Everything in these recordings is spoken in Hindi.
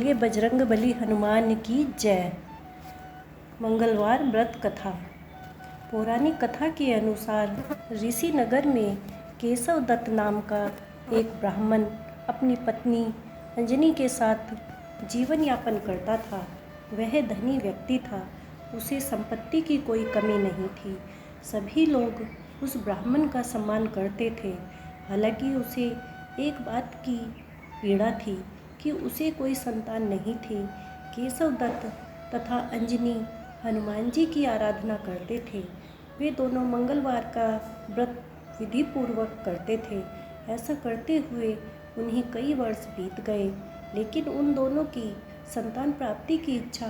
बोलिए बजरंग बली हनुमान की जय। मंगलवार व्रत कथा। पौराणिक कथा के अनुसार ऋषि नगर में केशव दत्त नाम का एक ब्राह्मण अपनी पत्नी अंजनी के साथ जीवन यापन करता था। वह धनी व्यक्ति था, उसे संपत्ति की कोई कमी नहीं थी। सभी लोग उस ब्राह्मण का सम्मान करते थे। हालांकि उसे एक बात की पीड़ा थी कि उसे कोई संतान नहीं थी। केशव दत्त तथा अंजनी हनुमान जी की आराधना करते थे। वे दोनों मंगलवार का व्रत विधि पूर्वक करते थे। ऐसा करते हुए उन्हें कई वर्ष बीत गए, लेकिन उन दोनों की संतान प्राप्ति की इच्छा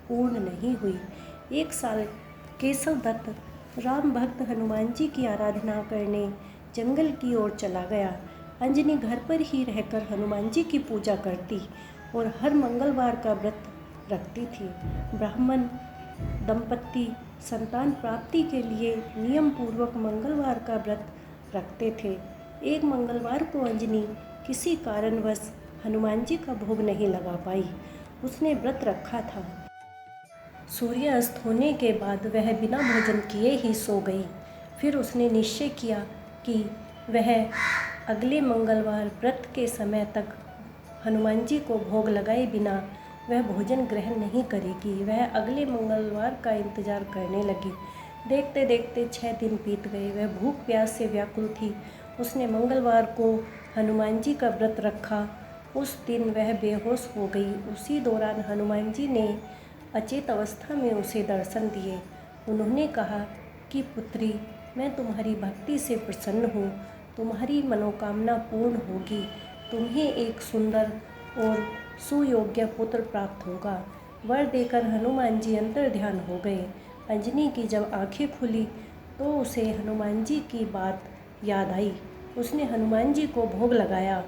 पूर्ण नहीं हुई। एक साल केशव दत्त राम भक्त हनुमान जी की आराधना करने जंगल की ओर चला गया। अंजनी घर पर ही रहकर हनुमान जी की पूजा करती और हर मंगलवार का व्रत रखती थी। ब्राह्मण दंपत्ति संतान प्राप्ति के लिए नियम पूर्वक मंगलवार का व्रत रखते थे। एक मंगलवार को अंजनी किसी कारणवश हनुमान जी का भोग नहीं लगा पाई। उसने व्रत रखा था। सूर्य अस्त होने के बाद वह बिना भोजन किए ही सो गई। फिर उसने निश्चय किया कि वह अगले मंगलवार व्रत के समय तक हनुमान जी को भोग लगाए बिना वह भोजन ग्रहण नहीं करेगी। वह अगले मंगलवार का इंतजार करने लगी। देखते देखते 6 दिन बीत गए। वह भूख प्यास से व्याकुल थी। उसने मंगलवार को हनुमान जी का व्रत रखा। उस दिन वह बेहोश हो गई। उसी दौरान हनुमान जी ने अचेत अवस्था में उसे दर्शन दिए। उन्होंने कहा कि पुत्री, मैं तुम्हारी भक्ति से प्रसन्न हूँ। तुम्हारी मनोकामना पूर्ण होगी। तुम्हें एक सुंदर और सुयोग्य पुत्र प्राप्त होगा। वर देकर हनुमान जी अंतर्ध्यान हो गए। अंजनी की जब आंखें खुली तो उसे हनुमान जी की बात याद आई। उसने हनुमान जी को भोग लगाया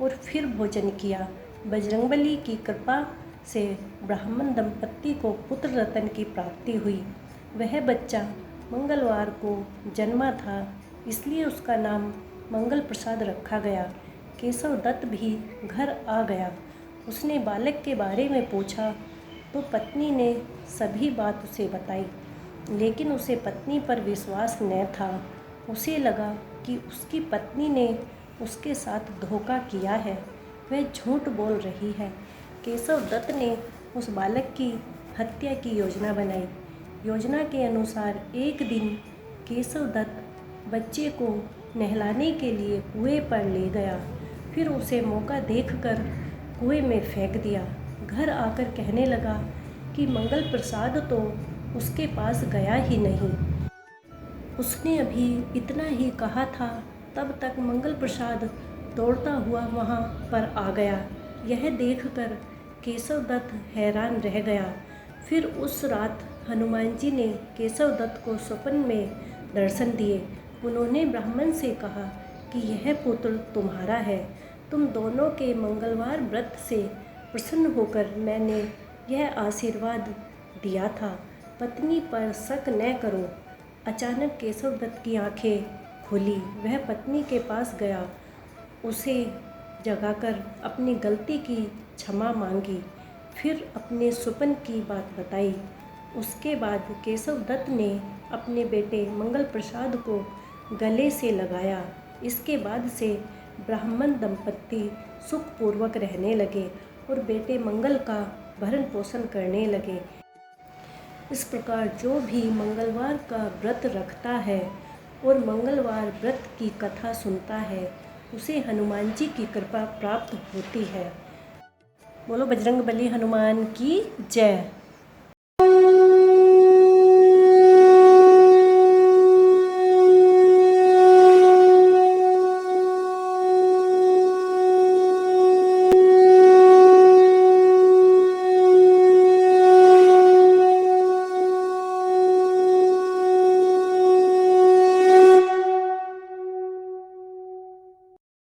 और फिर भोजन किया। बजरंगबली की कृपा से ब्राह्मण दंपत्ति को पुत्र रत्न की प्राप्ति हुई। वह बच्चा मंगलवार को जन्मा था, इसलिए उसका नाम मंगल प्रसाद रखा गया। केशव दत्त भी घर आ गया। उसने बालक के बारे में पूछा तो पत्नी ने सभी बात उसे बताई, लेकिन उसे पत्नी पर विश्वास न था। उसे लगा कि उसकी पत्नी ने उसके साथ धोखा किया है, वह झूठ बोल रही है। केशव दत्त ने उस बालक की हत्या की योजना बनाई। योजना के अनुसार एक दिन केशव दत्त बच्चे को नहलाने के लिए कुएं पर ले गया। फिर उसे मौका देखकर कुएं में फेंक दिया। घर आकर कहने लगा कि मंगल प्रसाद तो उसके पास गया ही नहीं। उसने अभी इतना ही कहा था, तब तक मंगल प्रसाद दौड़ता हुआ वहां पर आ गया। यह देखकर केशव दत्त हैरान रह गया। फिर उस रात हनुमान जी ने केशव दत्त को स्वप्न में दर्शन दिए। उन्होंने ब्राह्मण से कहा कि यह पुत्र तुम्हारा है। तुम दोनों के मंगलवार व्रत से प्रसन्न होकर मैंने यह आशीर्वाद दिया था। पत्नी पर शक न करो। अचानक केशव दत्त की आंखें खुली। वह पत्नी के पास गया, उसे जगाकर अपनी गलती की क्षमा मांगी, फिर अपने स्वप्न की बात बताई। उसके बाद केशव दत्त ने अपने बेटे मंगल प्रसाद को गले से लगाया। इसके बाद से ब्राह्मण दंपत्ति सुखपूर्वक रहने लगे और बेटे मंगल का भरण पोषण करने लगे। इस प्रकार जो भी मंगलवार का व्रत रखता है और मंगलवार व्रत की कथा सुनता है, उसे हनुमान जी की कृपा प्राप्त होती है। बोलो बजरंग बली हनुमान की जय।